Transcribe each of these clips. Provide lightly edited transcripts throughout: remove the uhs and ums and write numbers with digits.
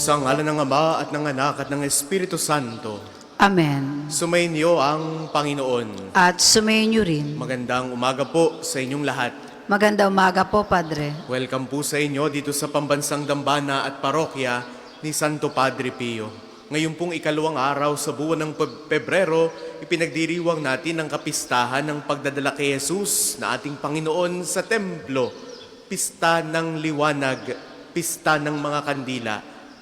Sa ngalan ng Ama at ng Anak at ng Espiritu Santo. Amen. Sumainyo ang Panginoon. At sumayin rin. Magandang umaga po sa inyong lahat. Magandang umaga po, Padre. Welcome po sa inyo dito sa Pambansang Dambana at Parokya ni Santo Padre Pio. Ngayon pong ikalawang araw sa buwan ng Pebrero, ipinagdiriwang natin ang kapistahan ng pagdadala kay Jesus na ating Panginoon sa templo. Pista ng liwanag, pista ng mga kandila.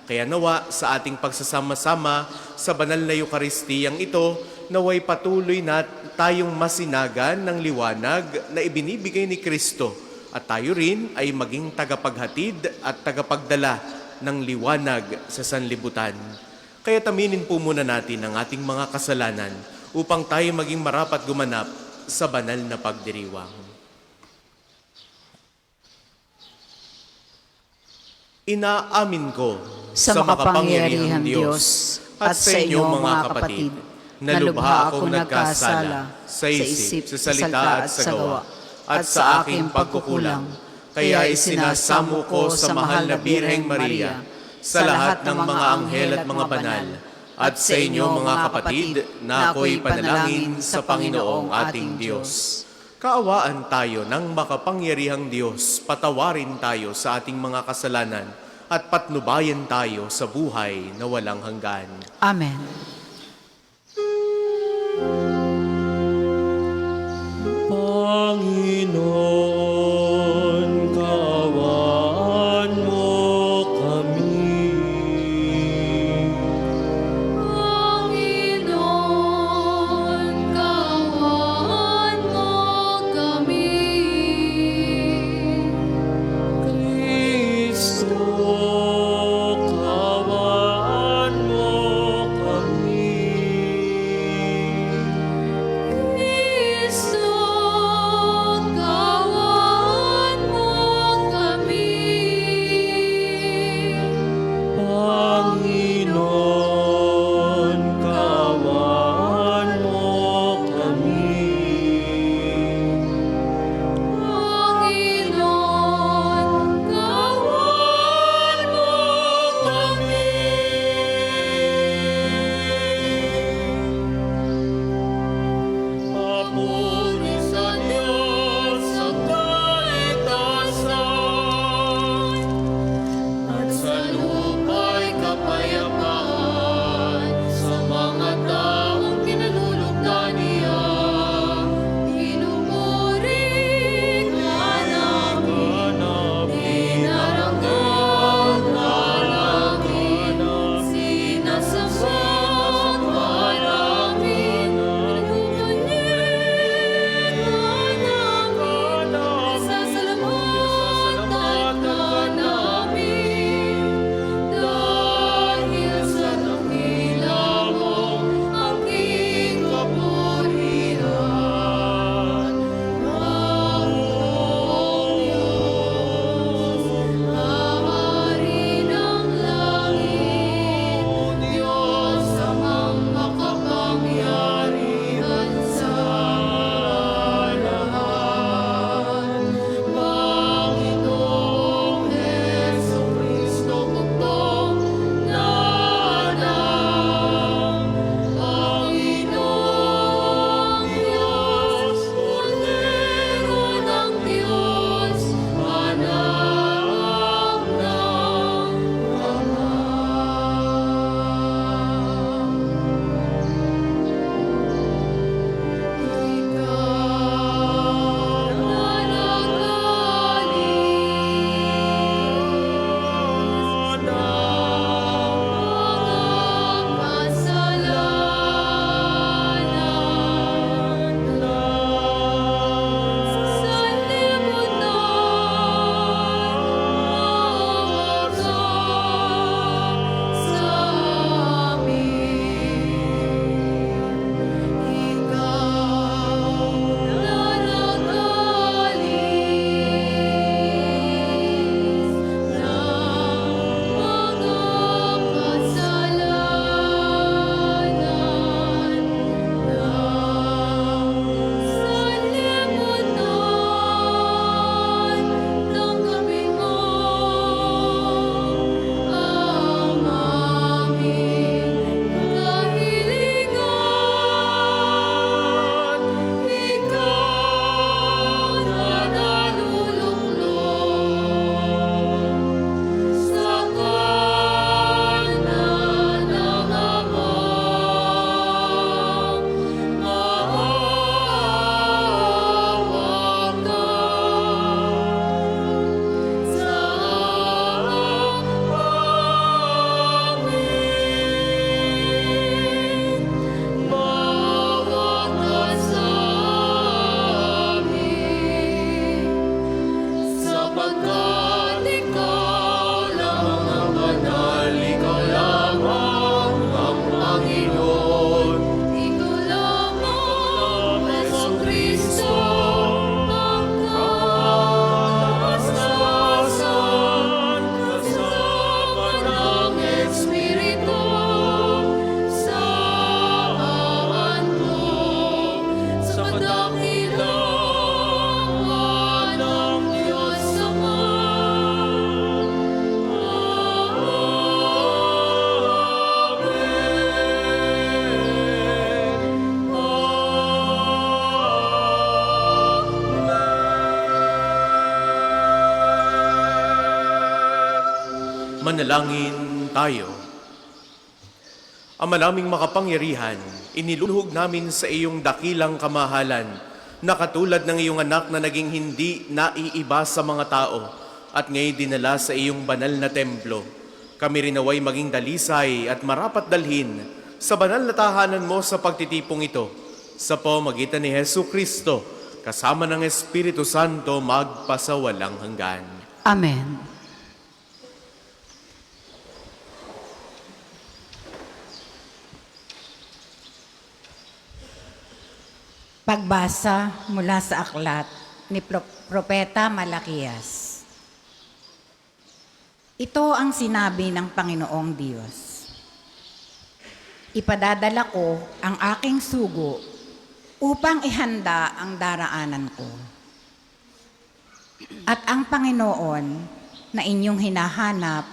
Kaya nawa sa ating pagsasama-sama sa banal na Eukaristiyang ito, naway patuloy na tayong masinagan ng liwanag na ibinibigay ni Kristo at tayo rin ay maging tagapaghatid at tagapagdala ng liwanag sa sanlibutan. Kaya taminin po muna natin ang ating mga kasalanan upang tayo maging marapat gumanap sa banal na pagdiriwang. Inaamin ko Sa makapangyarihang Diyos at sa inyo mga kapatid, na lubha akong nagkasala sa isip, sa salita at sa gawa, at sa aking pagkukulang. Kaya isinasamo ko sa mahal na Birheng Maria, sa lahat ng mga anghel at mga banal, at sa inyo mga kapatid, na ako'y panalangin sa Panginoong ating Diyos. Kaawaan tayo ng makapangyarihang Diyos, patawarin tayo sa ating mga kasalanan, at patnubayan tayo sa buhay na walang hanggan. Amen. Panginoon, kaawaan mo kami. Panginoon, kaawaan mo kami. Kristo, kaawaan mo kami. Kristo, kaawaan Manalangin tayo. Ama naming makapangyarihan, iniluluhog namin sa iyong dakilang kamahalan na katulad ng iyong anak na naging hindi naiiba sa mga tao at ngayon dinala sa iyong banal na templo. Kami rin naway maging dalisay at marapat dalhin sa banal na tahanan mo sa pagtitipong ito. Sa pamamagitan ni Hesu Kristo, kasama ng Espiritu Santo, magpasawalang hanggan. Amen. Pagbasa mula sa aklat ni Propeta Malakias. Ito ang sinabi ng Panginoong Diyos. Ipadadala ko ang aking sugo upang ihanda ang daraanan ko. At ang Panginoon na inyong hinahanap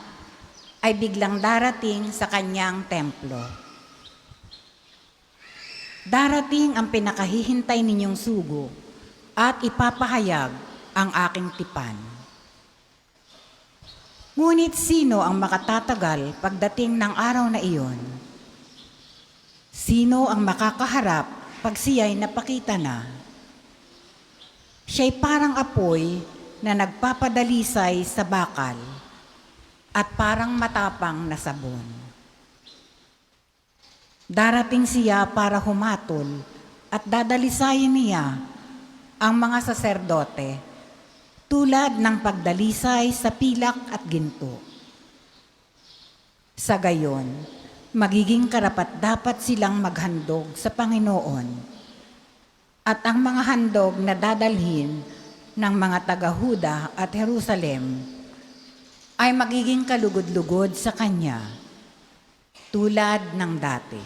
ay biglang darating sa kanyang templo. Darating ang pinakahihintay ninyong sugo at ipapahayag ang aking tipan. Ngunit sino ang makatatagal pagdating ng araw na iyon? Sino ang makakaharap pag siya'y napakita na? Siya'y parang apoy na nagpapadalisay sa bakal at parang matapang na sabon. Darating siya para humatol at dadalisayin niya ang mga saserdote tulad ng pagdalisay sa pilak at ginto. Sa gayon, magiging karapat-dapat silang maghandog sa Panginoon at ang mga handog na dadalhin ng mga taga-Huda at Jerusalem ay magiging kalugod-lugod sa Kanya tulad ng dati.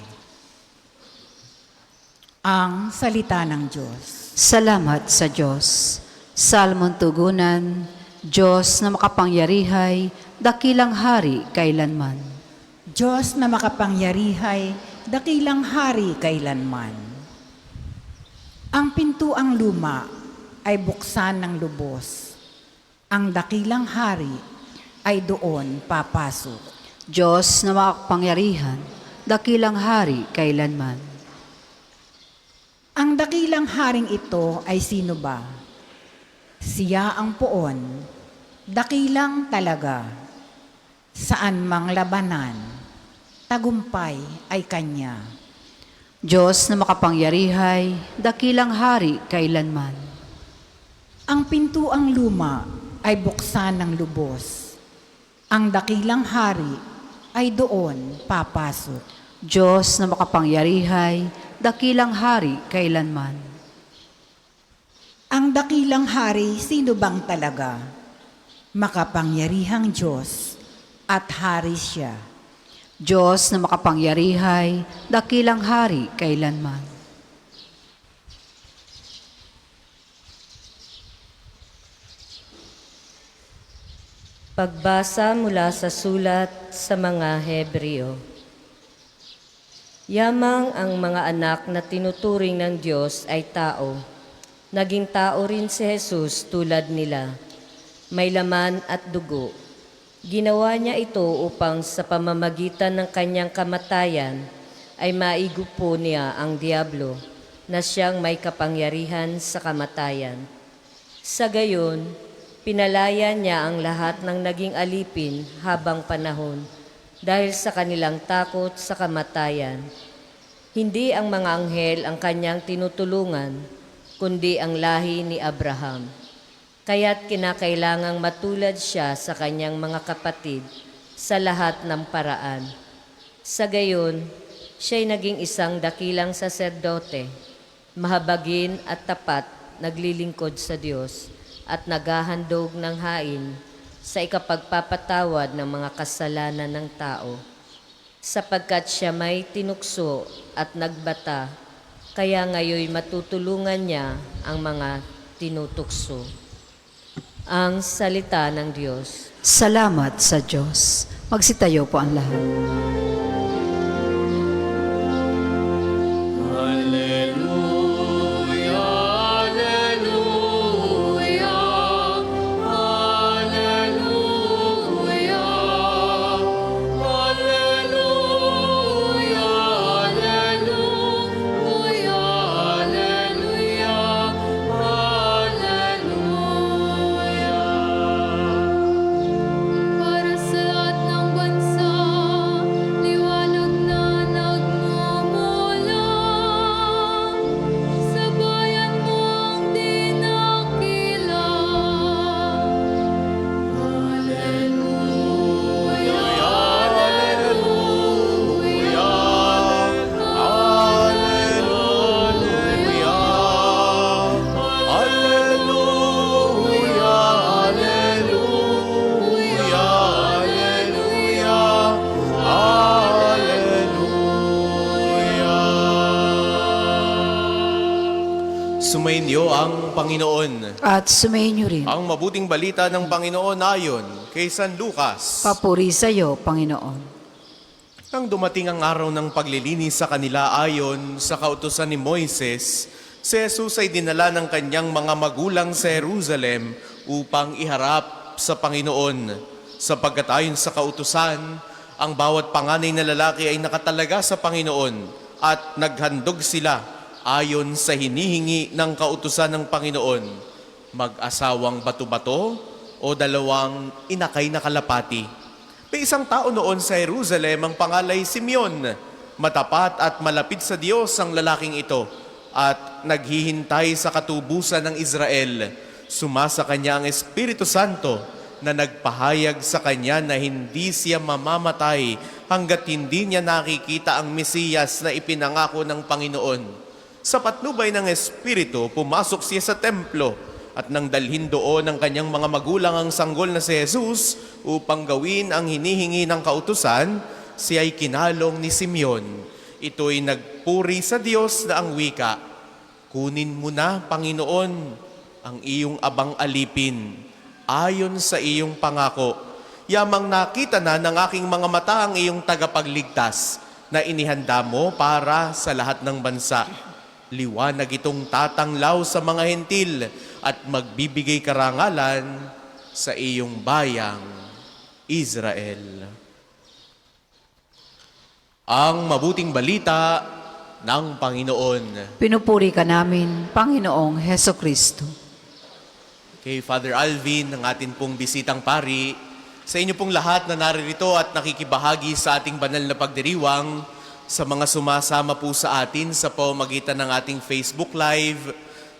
Ang salita ng Diyos. Salamat sa Diyos. Salmon tugunan, Diyos na makapangyarihay, dakilang hari kailanman. Diyos na makapangyarihay, dakilang hari kailanman. Ang pintuang luma ay buksan ng lubos. Ang dakilang hari ay doon papasok. Diyos na makapangyarihan, dakilang hari kailanman. Ang dakilang haring ito ay sino ba? Siya ang poon, dakilang talaga. Saan mang labanan, tagumpay ay kanya. Diyos na makapangyarihay, dakilang hari kailanman. Ang pintuang luma ay buksan ng lubos. Ang dakilang hari ay doon papasok. Diyos na makapangyarihay, dakilang hari kailanman. Ang dakilang hari, sino bang talaga? Makapangyarihang Diyos at hari siya. Diyos na makapangyarihay, dakilang hari kailanman. Pagbasa mula sa sulat sa mga Hebreo. Yamang ang mga anak na tinuturing ng Diyos ay tao. Naging tao rin si Jesus tulad nila. May laman at dugo. Ginawa niya ito upang sa pamamagitan ng kanyang kamatayan ay maigupo niya ang Diablo na siyang may kapangyarihan sa kamatayan. Sa gayon, pinalaya niya ang lahat ng naging alipin habang panahon dahil sa kanilang takot sa kamatayan. Hindi ang mga anghel ang kanyang tinutulungan, kundi ang lahi ni Abraham. Kaya't kinakailangang matulad siya sa kanyang mga kapatid sa lahat ng paraan. Sa gayon, siya'y naging isang dakilang saserdote, mahabagin at tapat, naglilingkod sa Diyos at naghahandog ng hain sa ikapagpapatawad ng mga kasalanan ng tao. Sapagkat siya may tinukso at nagbata, kaya ngayoy matutulungan niya ang mga tinutukso. Ang salita ng Diyos. Salamat sa Diyos. Magsitayo po ang lahat. Hallelujah, hallelujah, hallelujah. Sumainyo ang Panginoon. At sumainyo rin. Ang mabuting balita ng Panginoon ayon kay San Lucas. Papuri sa iyo, Panginoon. Nang dumating ang araw ng paglilinis sa kanila ayon sa kautusan ni Moises, si Jesus ay dinala ng kanyang mga magulang sa Jerusalem upang iharap sa Panginoon. Sapagkat ayon sa kautusan, ang bawat panganay na lalaki ay nakatalaga sa Panginoon at naghandog sila ayon sa hinihingi ng kautusan ng Panginoon, mag-asawang bato-bato o dalawang inakay na kalapati. May isang tao noon sa Jerusalem ang pangalay Simeon. Matapat at malapit sa Diyos ang lalaking ito at naghihintay sa katubusan ng Israel. Sumasa kanya ang Espiritu Santo na nagpahayag sa kanya na hindi siya mamamatay hanggat hindi niya nakikita ang Mesiyas na ipinangako ng Panginoon. Sa patnubay ng Espiritu, pumasok siya sa templo at nang dalhin doon ng kanyang mga magulang ang sanggol na si Jesus upang gawin ang hinihingi ng kautusan, siya ay kinalong ni Simeon. Ito'y nagpuri sa Diyos na ang wika, "Kunin mo na, Panginoon, ang iyong abang alipin, ayon sa iyong pangako. Yamang nakita na ng aking mga mata ang iyong tagapagligtas na inihanda mo para sa lahat ng bansa. Liwanag itong tatanglaw sa mga hentil at magbibigay karangalan sa iyong bayang Israel." Ang mabuting balita ng Panginoon. Pinupuri ka namin, Panginoong Heso Kristo. Kay Father Alvin, ang atin pong bisitang pari, sa inyo pong lahat na naririto at nakikibahagi sa ating banal na pagdiriwang, sa mga sumasama po sa atin sa pamamagitan ng ating Facebook Live,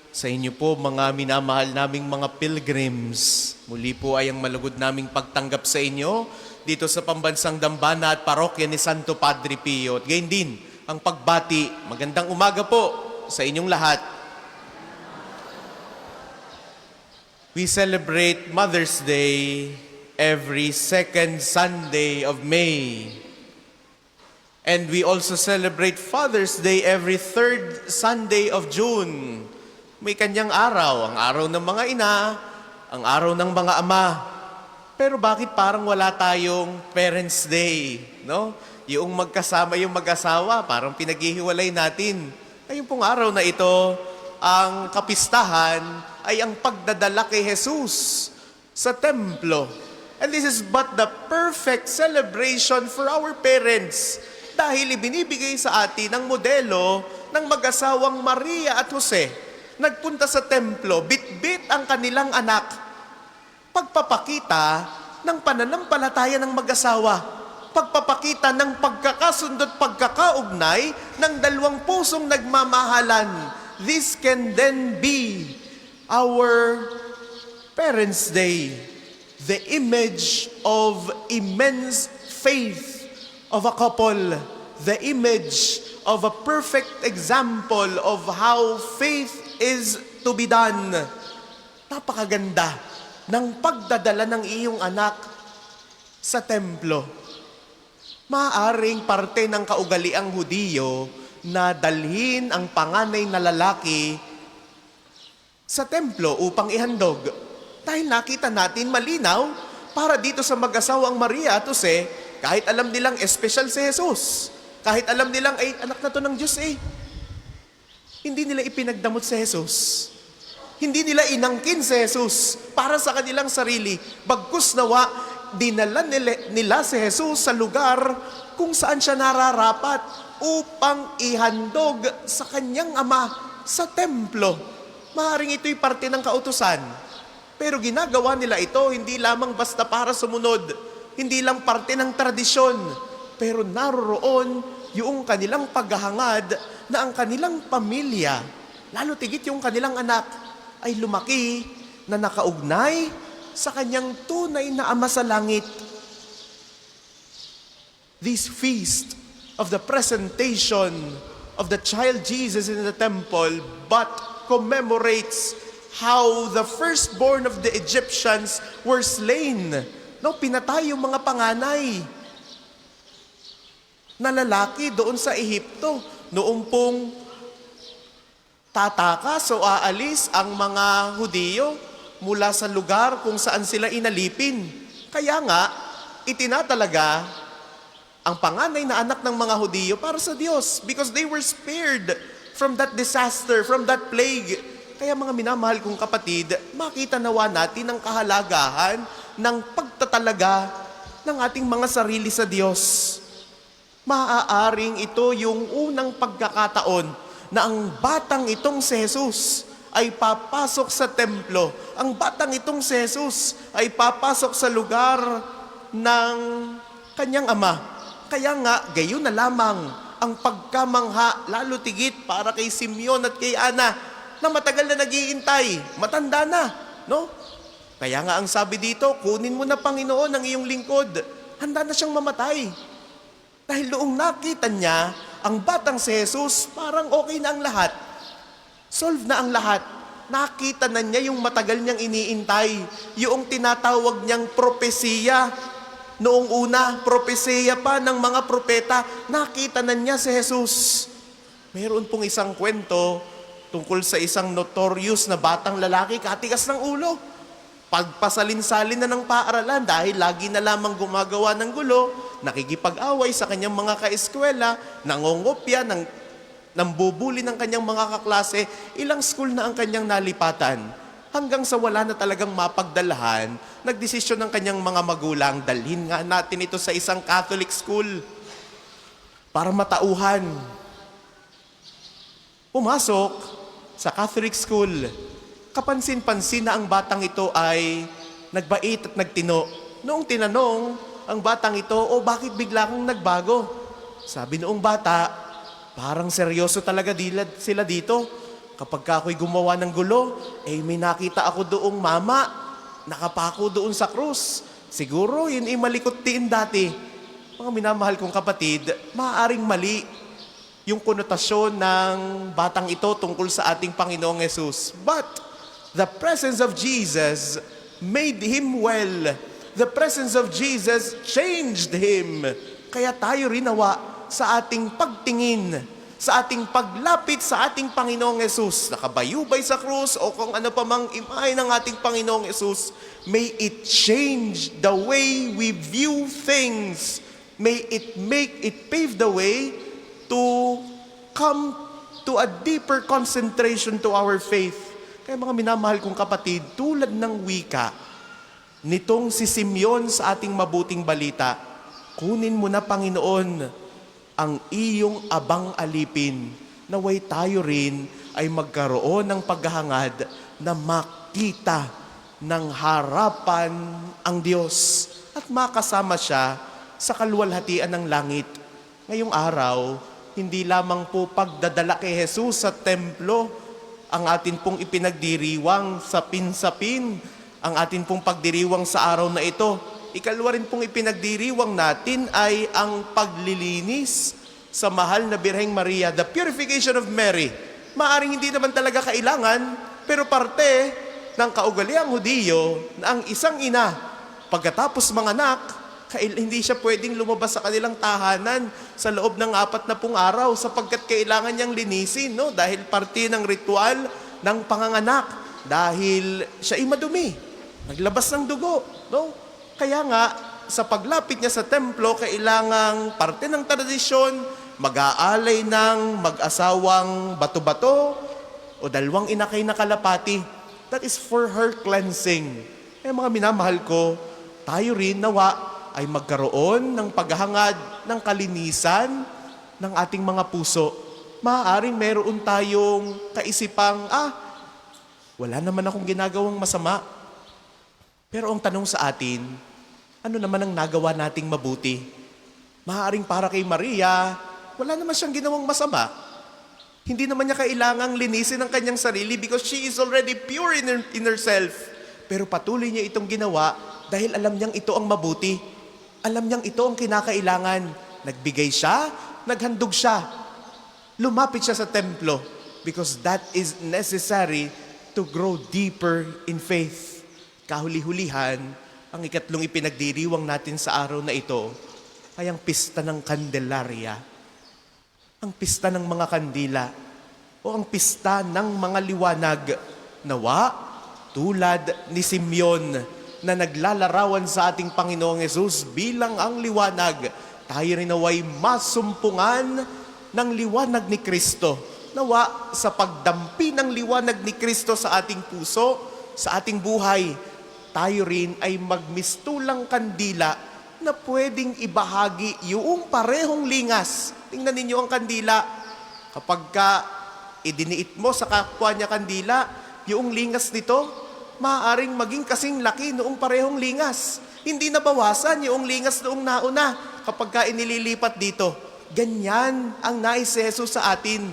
sa inyo po mga minamahal naming mga pilgrims. Muli po ay ang malugod naming pagtanggap sa inyo dito sa Pambansang Dambana at Parokya ni Santo Padre Pio. At gayon din ang pagbati. Magandang umaga po sa inyong lahat. We celebrate Mother's Day every second Sunday of May. And we also celebrate Father's Day every third Sunday of June. May kanyang araw, ang araw ng mga ina, ang araw ng mga ama. Pero bakit parang wala tayong Parents' Day, no? Yung magkasama yung mag-asawa, parang pinaghihiwalay natin. Ayun pong araw na ito, ang kapistahan ay ang pagdadala kay Jesus sa templo. And this is but the perfect celebration for our parents. Dahil ibinibigay sa atin ang modelo ng mag-asawang Maria at Jose. Nagpunta sa templo, bit-bit ang kanilang anak. Pagpapakita ng pananampalataya ng mag-asawa. Pagpapakita ng pagkakasundo at pagkakaugnay ng dalawang pusong nagmamahalan. This can then be our Parents' Day. The image of immense faith of a couple, the image of a perfect example of how faith is to be done. Napakaganda ng pagdadala ng iyong anak sa templo. Maaring parte ng kaugaliang Hudiyo na dalhin ang panganay na lalaki sa templo upang ihandog. Dahil nakita natin malinaw para dito sa mag-asawang Maria at Jose, kahit alam nilang espesyal si Jesus, kahit alam nilang ay anak na to ng Diyos hindi nila ipinagdamot si Jesus. Hindi nila inangkin si Jesus para sa kanilang sarili. Bagkus nawa, dinala nila si Jesus sa lugar kung saan siya nararapat upang ihandog sa kanyang ama sa templo. Maaaring ito'y parte ng kautusan. Pero ginagawa nila ito hindi lamang basta para sumunod, hindi lang parte ng tradisyon, pero naroroon yung kanilang paghahangad na ang kanilang pamilya, lalo tigit yung kanilang anak, ay lumaki na nakaugnay sa kanyang tunay na Ama sa langit. This feast of the presentation of the child Jesus in the temple but commemorates how the firstborn of the Egyptians were slain. No, pinatay yung mga panganay na lalaki doon sa Ehipto. Noong pong tatakas o aalis ang mga Hudiyo mula sa lugar kung saan sila inalipin. Kaya nga, itinatalaga ang panganay na anak ng mga Hudiyo para sa Diyos because they were spared from that disaster, from that plague. Kaya mga minamahal kong kapatid, makita nawa natin ang kahalagahan ng pagtatalaga ng ating mga sarili sa Diyos. Maaaring ito yung unang pagkakataon na ang batang itong si Jesus ay papasok sa templo. Ang batang itong si Jesus ay papasok sa lugar ng kanyang ama. Kaya nga, gayon na lamang ang pagkamangha, lalo tigit para kay Simeon at kay Ana, na matagal na naghihintay, matanda na, no? Kaya nga ang sabi dito, kunin mo na Panginoon ang iyong lingkod. Handa na siyang mamatay. Dahil noong nakita niya, ang batang si Jesus, parang okay na ang lahat. Solve na ang lahat. Nakita na niya yung matagal niyang iniintay, yung tinatawag niyang propesiya. Noong una, propesiya pa ng mga propeta, nakita na niya si Jesus. Mayroon pong isang kwento tungkol sa isang notorious na batang lalaki, katigas ng ulo. Pagpasalin-salin na ng paaralan dahil lagi na lamang gumagawa ng gulo, nakikipag-away sa kanyang mga kaeskwela, nangongopya, nambubuli ng kanyang mga kaklase, ilang school na ang kanyang nalipatan. Hanggang sa wala na talagang mapagdalahan, nagdesisyon ng kanyang mga magulang, dalhin nga natin ito sa isang Catholic school para matauhan. Pumasok sa Catholic school, kapansin-pansin na ang batang ito ay nagbait at nagtino. Noong tinanong ang batang ito, bakit bigla kang nagbago? Sabi noong bata, parang seryoso talaga sila dito. Kapag ako'y gumawa ng gulo, may nakita ako doong mama, nakapako doon sa krus. Siguro yun malikot-tiin dati. Mga minamahal kong kapatid, maaaring mali yung konotasyon ng batang ito tungkol sa ating Panginoong Yesus. But the presence of Jesus made him well. The presence of Jesus changed him. Kaya tayo rin nawa sa ating pagtingin, sa ating paglapit sa ating Panginoong Yesus, nakabayubay sa krus o kung ano pa mang imahe ng ating Panginoong Yesus, may it change the way we view things. May it pave the way to come to a deeper concentration to our faith. Kaya mga minamahal kong kapatid, tulad ng wika nitong si Simeon sa ating mabuting balita, kunin mo na Panginoon ang iyong abang alipin, naway tayo rin ay magkaroon ng paghahangad na makita ng harapan ang Diyos at makasama siya sa kaluwalhatian ng langit. Ngayong araw, hindi lamang po pagdadala kay Jesus sa templo ang atin pong ipinagdiriwang sapin-sapin, ang atin pong pagdiriwang sa araw na ito. Ikalwa rin pong ipinagdiriwang natin ay ang paglilinis sa mahal na Birheng Maria, the purification of Mary. Maaring hindi naman talaga kailangan, pero parte ng kaugaliang Hudiyo na ang isang ina, pagkatapos manganak, hindi siya pwedeng lumabas sa kanilang tahanan sa loob ng 40 araw sapagkat kailangan niyang linisin, no? Dahil parte ng ritual ng panganganak. Dahil siya ay madumi, naglabas ng dugo, no? Kaya nga, sa paglapit niya sa templo, kailangang parte ng tradisyon, mag-aalay ng mag-asawang bato-bato o dalawang inakay na kalapati. That is for her cleansing. Mga minamahal ko, tayo rin nawa ay magkaroon ng paghahangad ng kalinisan ng ating mga puso. Maaaring meron tayong kaisipang, wala naman akong ginagawang masama. Pero ang tanong sa atin, ano naman ang nagawa nating mabuti? Maaaring para kay Maria, wala naman siyang ginawang masama. Hindi naman niya kailangang linisin ang kanyang sarili because she is already pure in herself. Pero patuloy niya itong ginawa dahil alam niyang ito ang mabuti. Alam niyang ito ang kinakailangan. Nagbigay siya, naghandog siya. Lumapit siya sa templo because that is necessary to grow deeper in faith. Kahuli-hulihan, ang ikatlong ipinagdiriwang natin sa araw na ito ay ang pista ng Candelaria. Ang pista ng mga kandila. o ang pista ng mga liwanag. Nawa, tulad ni Simeon na naglalarawan sa ating Panginoong Yesus bilang ang liwanag, tayo rin naway masumpungan ng liwanag ni Kristo. Nawa, sa pagdampi ng liwanag ni Kristo sa ating puso, sa ating buhay, tayo rin ay magmistulang kandila na pwedeng ibahagi yung parehong lingas. Tingnan ninyo ang kandila. Kapag idiniit mo sa kapwa niya kandila, yung lingas nito, maaaring maging kasing laki noong parehong lingas. Hindi nabawasan yung lingas noong nauna kapag inililipat dito. Ganyan ang nais si Jesus sa atin.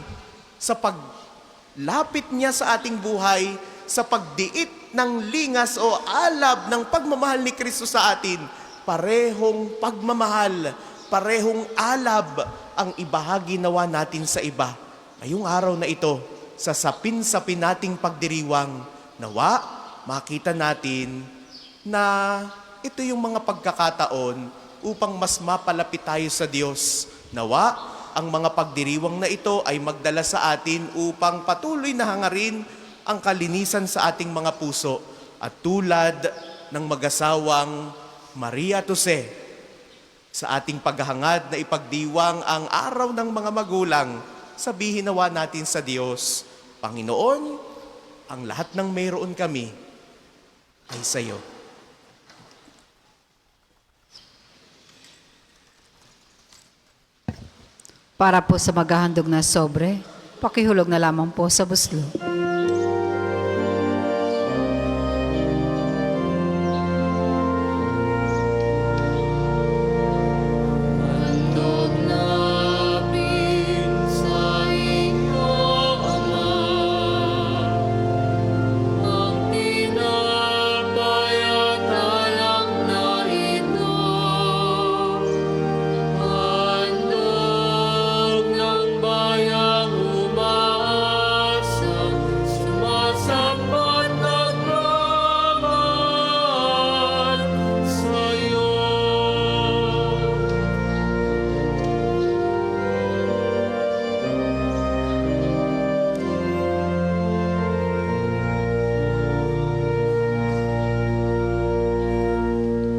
Sa paglapit niya sa ating buhay, sa pagdiit ng lingas o alab ng pagmamahal ni Kristo sa atin, parehong pagmamahal, parehong alab ang ibahagi nawa natin sa iba. Ngayong araw na ito, sa sapin-sapin nating pagdiriwang, nawa, makita natin na ito yung mga pagkakataon upang mas mapalapit tayo sa Diyos. Nawa, ang mga pagdiriwang na ito ay magdala sa atin upang patuloy na hangarin ang kalinisan sa ating mga puso. At tulad ng mag-asawang Maria at Jose, sa ating paghahangad na ipagdiwang ang araw ng mga magulang, sabihin nawa natin sa Diyos, Panginoon, ang lahat ng mayroon kami ay sa iyo. Para po sa maghahandog na sobre, pakihulog na lamang po sa buslo. Handog namin sa inyo, Ama, ang tinapay at alak na ito. Handog ng bayang umaasang sumasapat nagmamahal sa'yo.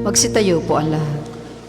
Magsitayo po ang lahat.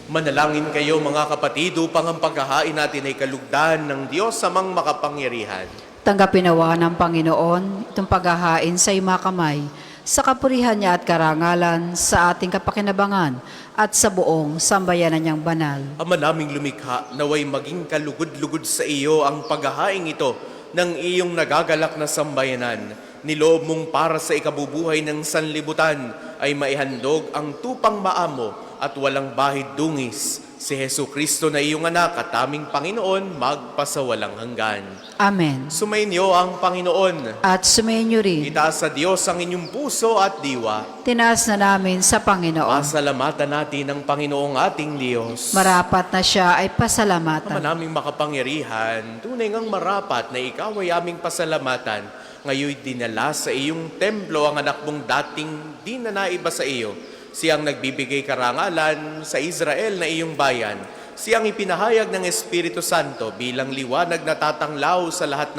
Manalangin kayo mga kapatid upang ang paghahain natin ay kalugdan ng Diyos amang makapangyarihan. Tanggapin nawa ng Panginoon itong paghahain sa mga kamay, sa kapurihan niya at karangalan, sa ating kapakinabangan at sa buong sambayanan niyang banal. Ama naming lumikha, naway maging kalugod-lugod sa iyo ang paghahain ito ng iyong nagagalak na sambayanan. Niloob mong para sa ikabubuhay ng sanlibutan ay maihandog ang tupang maamo at walang bahid dungis, si Hesu Kristo na iyong anak at aming Panginoon magpasawalang hanggan. Amen. Sumainyo ang Panginoon. At sumainyo rin, Itaas sa Diyos ang inyong puso at diwa. tinaas na namin sa Panginoon. Pasalamatan natin ang Panginoong ating Diyos. Marapat na siya ay Ama pasalamatan. naming makapangyarihan, tunay ngang marapat na ikaw ay aming pasalamatan. Ngayon dinala sa iyong templo ang anak mong dating di na naiba sa iyo. Siyang nagbibigay karangalan sa Israel na iyong bayan. Siyang ipinahayag ng Espiritu Santo bilang liwanag na tatanglaw sa lahat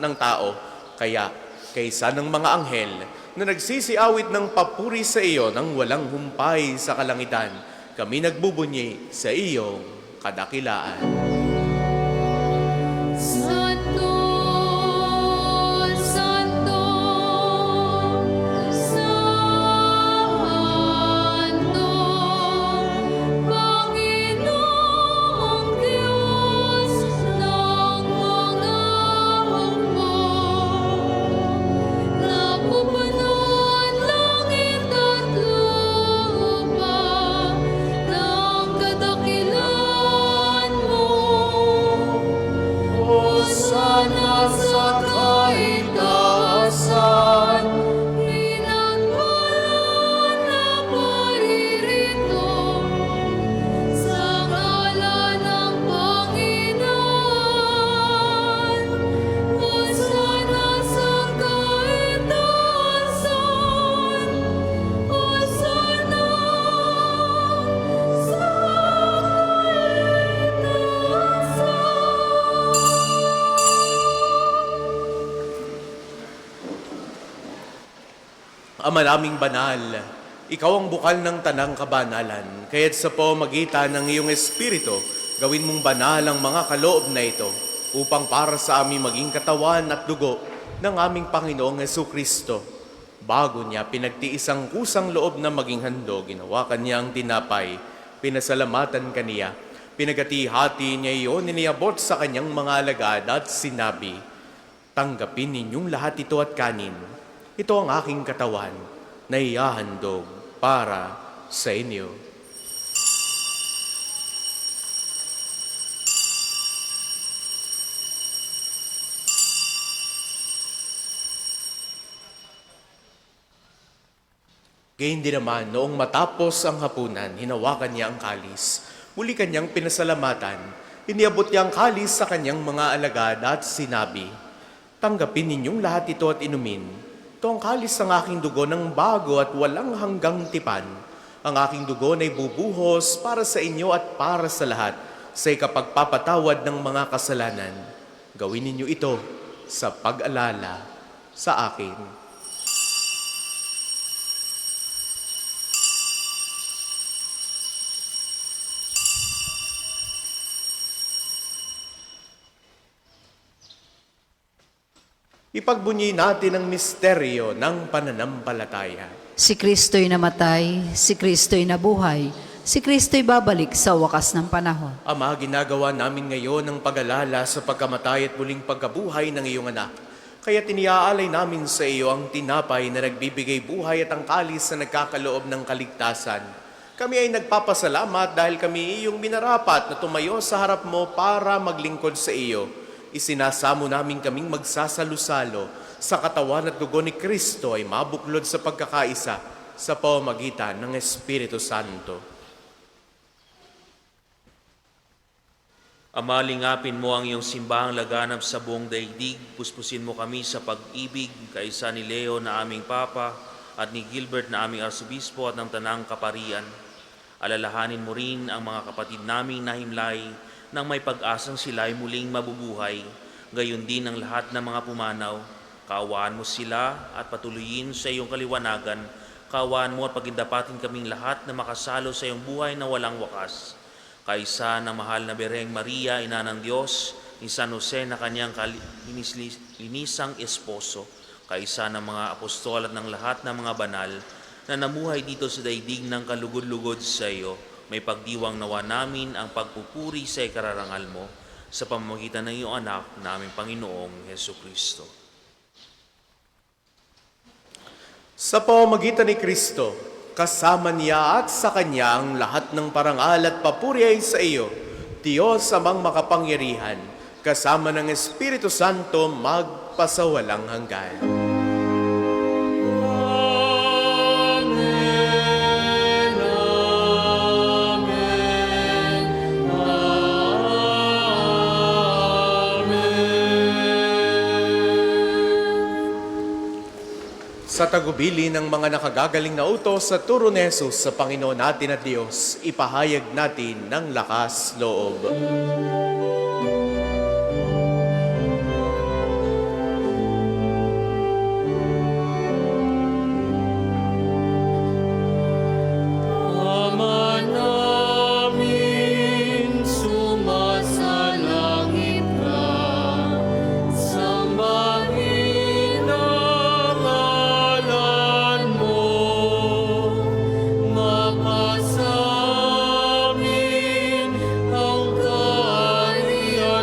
ng tao. Kaya, kaysa ng mga anghel na nagsisiawit ng papuri sa iyo nang walang humpay sa kalangitan, kami nagbubunyi sa iyong kadakilaan. Santo, Santo, Santo, Panginoong Diyos ng mga hukbo. Napupuno ang langit at lupa ng kadakilaan mo. Ama naming banal, ikaw ang bukal ng tanang kabanalan, kaya't sa pamamagitan ng iyong Espiritu, gawin mong banal ang mga kaloob na ito, upang para sa aming maging katawan at dugo ng aming Panginoong Hesukristo. Bago niya pinagtiis ang kusang loob na maging handog, ginawa kanya ang tinapay, pinasalamatan kaniya, pinagati-hati niya iyon, iniabot sa kanyang mga alagad at sinabi, "Tanggapin ninyong lahat ito at kanin. Ito ang aking katawan na ihahandog para sa inyo." Gayun din naman, noong matapos ang hapunan, hinawakan niya ang kalis. Muli kanyang pinasalamatan. Iniabot niya ang kalis sa kanyang mga alagad at sinabi, "Tanggapin ninyong lahat ito at inumin. Ito ang kalis ng aking dugo ng bago at walang hanggang tipan. Ang aking dugo na ibubuhos para sa inyo at para sa lahat sa ikapagpapatawad ng mga kasalanan. Gawin ninyo ito sa pag-alala sa akin." Ipagbunyi natin ang misteryo ng pananampalataya. Si Kristo'y namatay, si Kristo'y nabuhay, si Kristo'y babalik sa wakas ng panahon. Ama, ginagawa namin ngayon ang pag-alala sa pagkamatay at muling pagkabuhay ng iyong anak. Kaya tiniaalay namin sa iyo ang tinapay na nagbibigay buhay at ang kalis na nagkakaloob ng kaligtasan. Kami ay nagpapasalamat dahil kami iyong minarapat na tumayo sa harap mo para maglingkod sa iyo. Isinasamo namin kaming magsasalo-salo sa katawan at dugo ni Kristo ay mabuklod sa pagkakaisa sa pamamagitan ng Espiritu Santo. Ama, lingapin mo ang iyong simbahang laganap sa buong daigdig. Puspusin mo kami sa pag-ibig, kaisa ni Leo na aming Papa at ni Gilbert na aming Arsobispo at ng Tanang Kaparian. Alalahanin mo rin ang mga kapatid naming nahimlay nang may pag-asang sila ay muling mabubuhay. Gayon din ang lahat ng mga pumanaw. Kaawaan mo sila at patuloyin sa iyong kaliwanagan. Kaawaan mo at pagindapatin kaming lahat na makasalo sa iyong buhay na walang wakas. Kaisa ng mahal na Birheng Maria, Ina ng Diyos, ni San Jose na kanyang linisang esposo, kaisa ng mga apostol at ng lahat ng mga banal na namuhay dito sa daigdig ng kalugod-lugod sa iyo, may pagdiwang nawa namin ang pagpupuri sa ikararangal mo sa pamamagitan ng iyong anak na aming Panginoong Hesukristo. Sa pamamagitan ni Kristo, kasama niya at sa Kanya ang lahat ng parangal at papuri ay sa iyo, Diyos amang makapangyarihan, kasama ng Espiritu Santo magpasawalang hanggan. Sa tagubili ng mga nakagagaling na utos sa turo ni Jesus sa Panginoon natin at Diyos, ipahayag natin ng lakas loob. Ama namin, sumasalangit ka, sambahin ang ngalan mo, mapasamin ang kaharian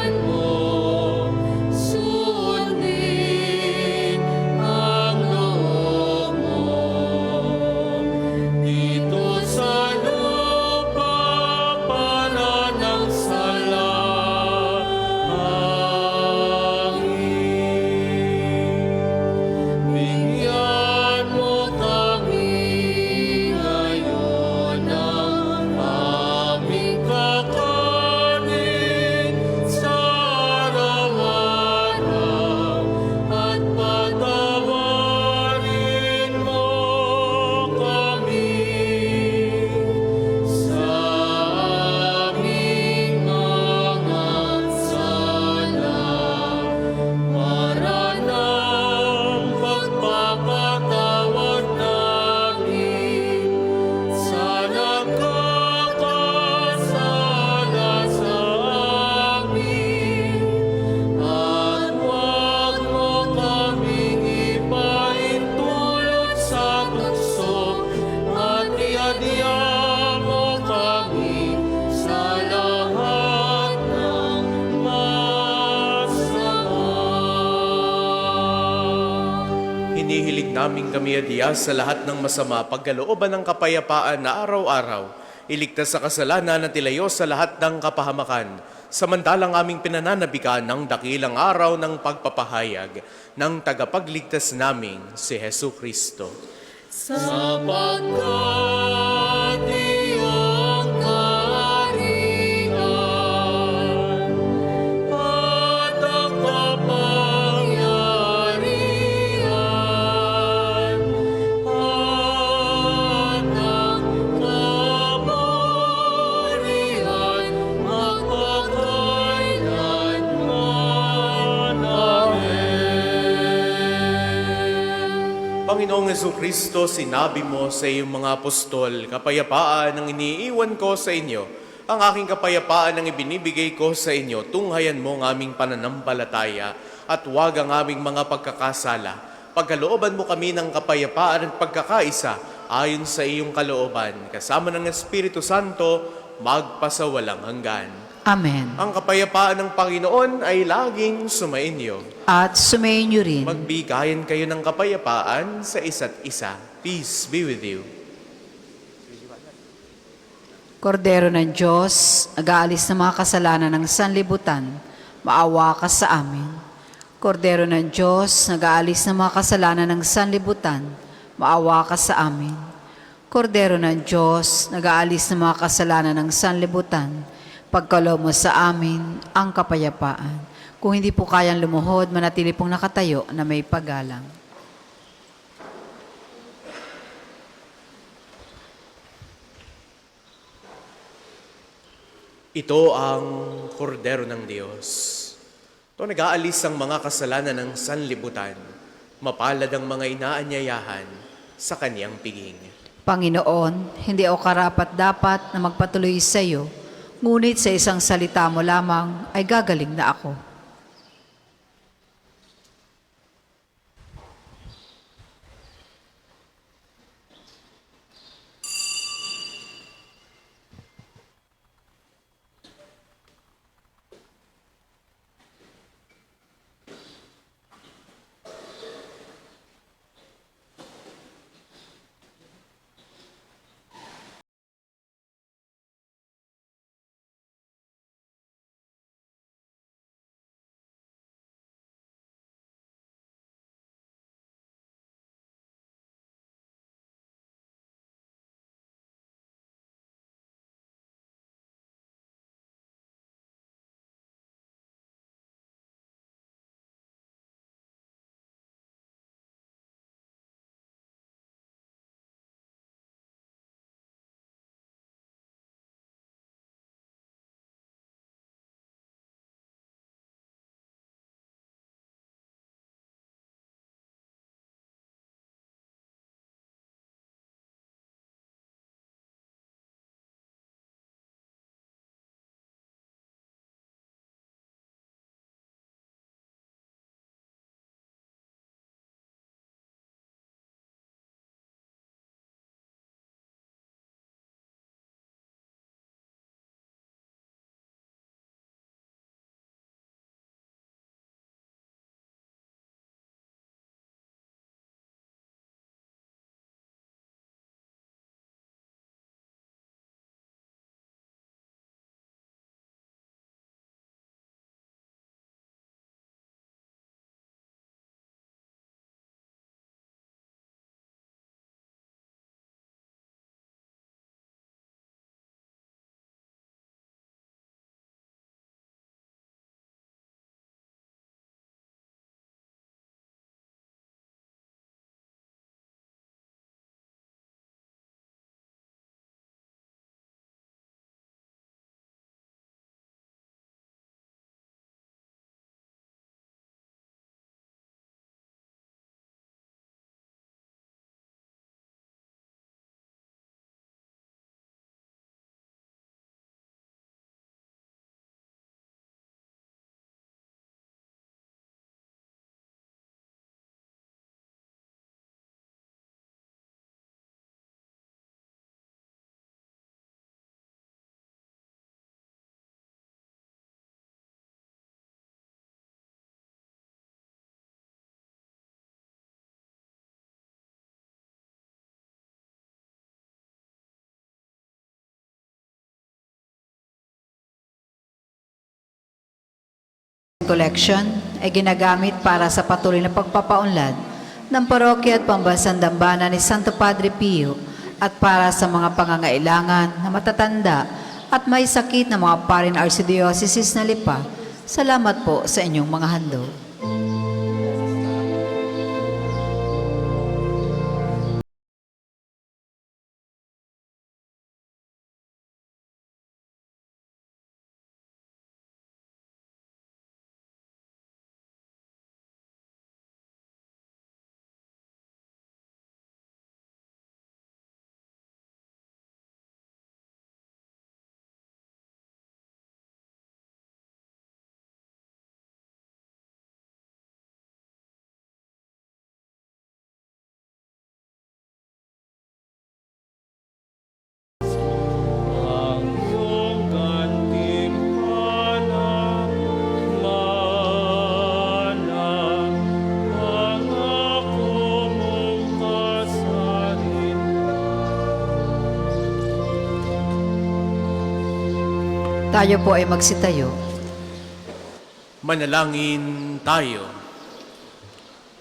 naming kami adiya sa lahat ng masama, pagkalooban ng kapayapaan na araw-araw. Iligtas sa kasalanan at ilayo sa lahat ng kapahamakan. Samantalang aming pinananabikan ng dakilang araw ng pagpapahayag ng tagapagligtas naming si Hesu Kristo. Sapagkat iyong kaharian at ang kapangyarihan at ang kaburihan magpakailanman. Amen. Panginoong Hesu Kristo, sinabi mo sa iyong mga apostol, kapayapaan ang iniiwan ko sa inyo. Ang aking kapayapaan ang ibinibigay ko sa inyo. Tunghayan mo ang aming pananampalataya at huwag ang aming mga pagkakasala. Pagkalooban mo kami ng kapayapaan at pagkakaisa ayon sa iyong kalooban. Kasama ng Espiritu Santo, magpasawalang hanggan. Amen. Ang kapayapaan ng Panginoon ay laging sumainyo. At sumayin niyo rin. Magbigayan kayo ng kapayapaan sa isa't isa. Peace be with you. Kordero ng Diyos, nag-aalis ng mga kasalanan ng sanlibutan, maawa ka sa amin. Kordero ng Diyos, nag-aalis ng mga kasalanan ng sanlibutan, maawa ka sa amin. Kordero ng Diyos, nag-aalis ng mga kasalanan ng sanlibutan, pagkaloob mo sa amin ang kapayapaan. Kung hindi po kayang lumuhod, manatili pong nakatayo na may paggalang. Ito ang kordero ng Diyos. Ito nag-aalis ang mga kasalanan ng sanlibutan. Mapalad ang mga inaanyayahan sa kaniyang piging. Panginoon, hindi ako karapat-dapat na magpatuloy sa iyo, ngunit sa isang salita mo lamang ay gagaling na ako. collection ay ginagamit para sa patuloy na pagpapaunlad ng parokya at pambansang dambana ni Santo Padre Pio at para sa mga pangangailangan na matatanda at may sakit na mga foreign archdiocese na lipa. Salamat po sa inyong mga handog. Ang iyong gantimpala, mana, ang ako mong kasarin. Tayo po ay magsitayo. Manalangin tayo.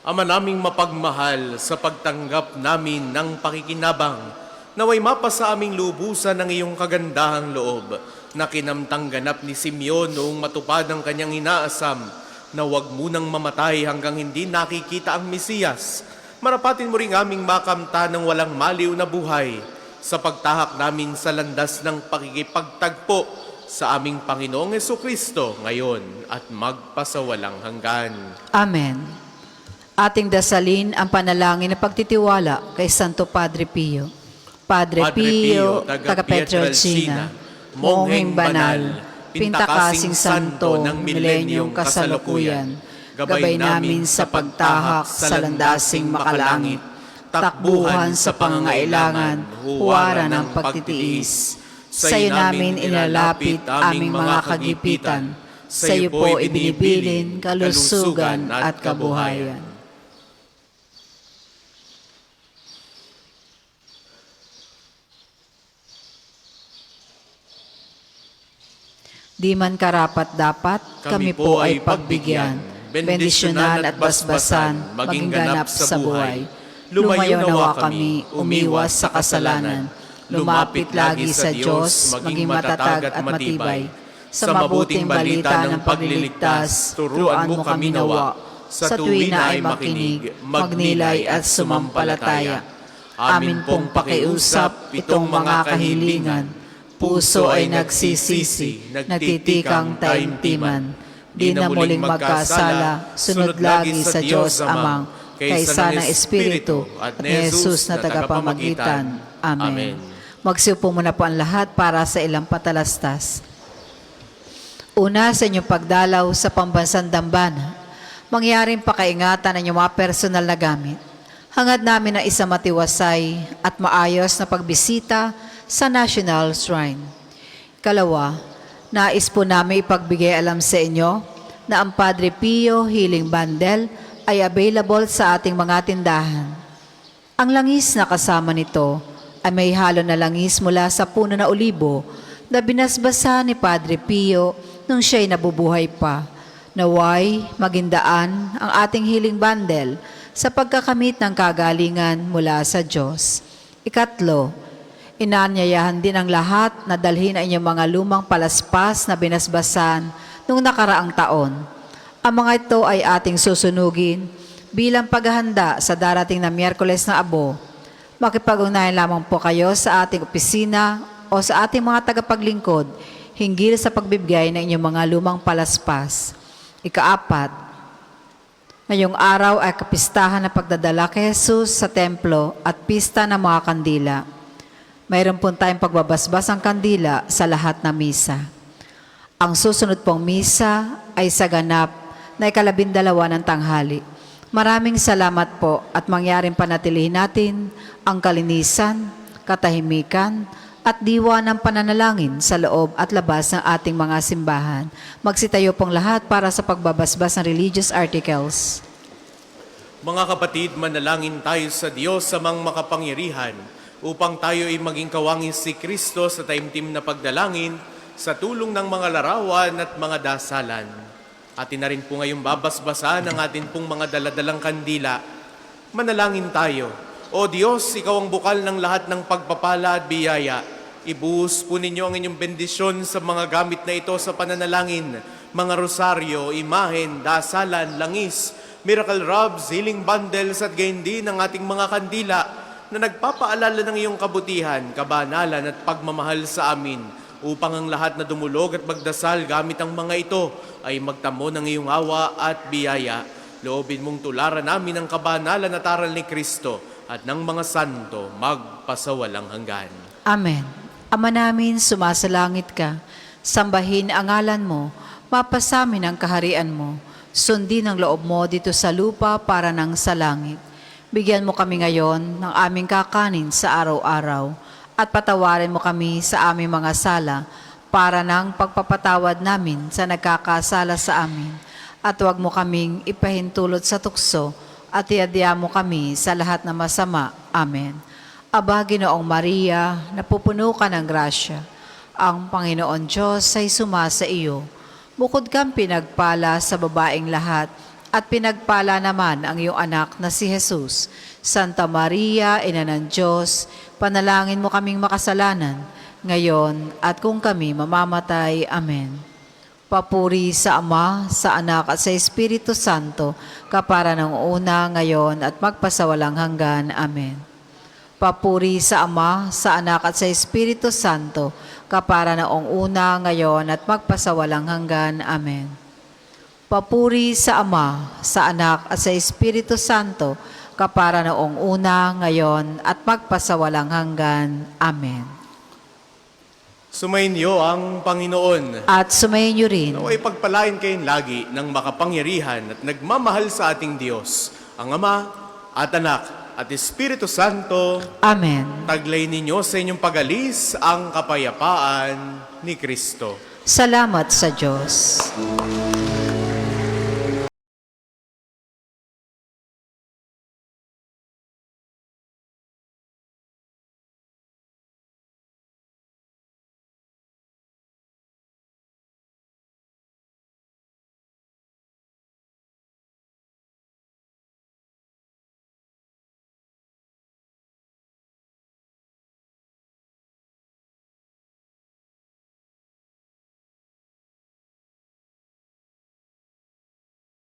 Ama naming mapagmahal, sa pagtanggap namin ng pakikinabang, naway mapa sa aming lubusan ng iyong kagandahang loob, na kinamtang ganap ni Simeon noong matupad ang kanyang inaasam, na huwag munang mamatay hanggang hindi nakikita ang Mesiyas. Marapatin mo ring aming makamta ng walang maliw na buhay, sa pagtahak namin sa landas ng pakikipagtagpo sa aming Panginoong Jesucristo ngayon at magpasawalang hanggan. Amen. Ating dasalin ang panalangin na pagtitiwala kay Santo Padre Pio. Padre Pio, taga Pietrelcina, mongheng banal, pintakasing santo ng milenyong kasalukuyan, gabay namin sa pagtahak sa landasing makalangit, takbuhan sa pangangailangan, huwaran ng pagtitiis. Sa iyo namin inalapit aming mga kagipitan, sa iyo po ibinibilin kalusugan at kabuhayan. Di man karapat-dapat, kami po ay pagbigyan, bendisyonan at basbasan, maging ganap sa buhay. Lumayo nawa kami, umiwas sa kasalanan, lumapit lagi sa Diyos, maging matatag at matibay. Sa mabuting balita ng pagliligtas, turuan mo kami nawa, sa tuwi na ay makinig, magnilay at sumampalataya. Amin pong pakiusap itong mga kahilingan, puso ay nagsisisi, nagtitikang taimtiman. Di na muling magkasala, sunod lagi sa Diyos Amang, kaysa ng Espiritu at ni Jesus na tagapamagitan. Amen. Magsiupo muna po ang lahat para sa ilang patalastas. Una, sa inyong pagdalaw sa pambansang dambana, mangyaring pakaingatan ng inyong mga personal na gamit. Hangad namin na isa matiwasay at maayos na pagbisita sa National Shrine. Kalawa, nais po namin ipagbigay alam sa inyo na ang Padre Pio Healing Bundle ay available sa ating mga tindahan. Ang langis na kasama nito ay may halo na langis mula sa puno na olibo na binasbasa ni Padre Pio nung siya'y nabubuhay pa. Naway, magindaan ang ating healing bundle sa pagkakamit ng kagalingan mula sa Diyos. Ikatlo, inanyayahan din ang lahat na dalhin ang inyong mga lumang palaspas na binasbasan noong nakaraang taon. Ang mga ito ay ating susunugin bilang paghahanda sa darating na Miyerkules na Abo. Makipag-ugnayan lamang po kayo sa ating opisina o sa ating mga tagapaglingkod hinggil sa pagbibigay ng inyong mga lumang palaspas. Ikaapat, ngayong araw ay kapistahan na pagdadala kay Jesus sa templo at pista ng mga kandila. Mayroon po tayong pagbabasbas ang kandila sa lahat na misa. Ang susunod pong misa ay sa ganap na 12 ng tanghali. Maraming salamat po at mangyaring panatilihin natin ang kalinisan, katahimikan, at diwa ng pananalangin sa loob at labas ng ating mga simbahan. Magsitayo pong lahat para sa pagbabasbas ng religious articles. Mga kapatid, manalangin tayo sa Diyos sa mang makapangyarihan upang tayo ay maging kawangis si Kristo sa taimtim na pagdalangin sa tulong ng mga larawan at mga dasalan. Atin na rin po ngayong babasbasan ng atin pong mga daladalang kandila. Manalangin tayo. O Diyos, Ikaw ang bukal ng lahat ng pagpapala at biyaya. Ibuhos po ninyo ang inyong bendisyon sa mga gamit na ito sa pananalangin, mga rosaryo, imahen, dasalan, langis, miracle robes, healing bundles at gayon din ang ating mga kandila na nagpapaalala ng iyong kabutihan, kabanalan at pagmamahal sa amin upang ang lahat na dumulog at magdasal gamit ang mga ito ay magtamo ng iyong awa at biyaya. Loobin mong tularan namin ang kabanalan at aral ni Kristo at ng mga santo magpasawalang hanggan. Amen. Ama namin, sumasalangit ka. Sambahin ang ngalan mo. Mapasamin ang kaharian mo. Sundin ang loob mo dito sa lupa para nang sa langit. Bigyan mo kami ngayon ng aming kakanin sa araw-araw at patawarin mo kami sa aming mga sala para nang pagpapatawad namin sa nagkakasala sa amin. At huwag mo kaming ipahintulot sa tukso at iadya mo kami sa lahat na masama. Amen. Aba, Ginoong Maria, napupuno ka ng grasya. Ang Panginoon Diyos ay sumasa iyo. Bukod kang pinagpala sa babaeng lahat, at pinagpala naman ang iyong anak na si Jesus. Santa Maria, Ina ng Diyos, panalangin mo kaming makasalanan, ngayon at kung kami mamamatay. Amen. Papuri sa Ama, sa Anak at sa Espiritu Santo, kapara ng una, ngayon at magpasawalang hanggan. Amen. Papuri sa Ama, sa Anak at sa Espiritu Santo, kapara noong una, ngayon at magpasawalang hanggan. Amen. Papuri sa Ama, sa Anak at sa Espiritu Santo, kapara noong una, ngayon at magpasawalang hanggan. Amen. Sumainyo ang Panginoon. At sumayin niyo rin. Naway pagpalain kayong lagi ng makapangyarihan at nagmamahal sa ating Diyos, ang Ama at Anak at Espiritu Santo. Amen. Taglay ninyo sa inyong pag-alis ang kapayapaan ni Kristo. Salamat sa Diyos.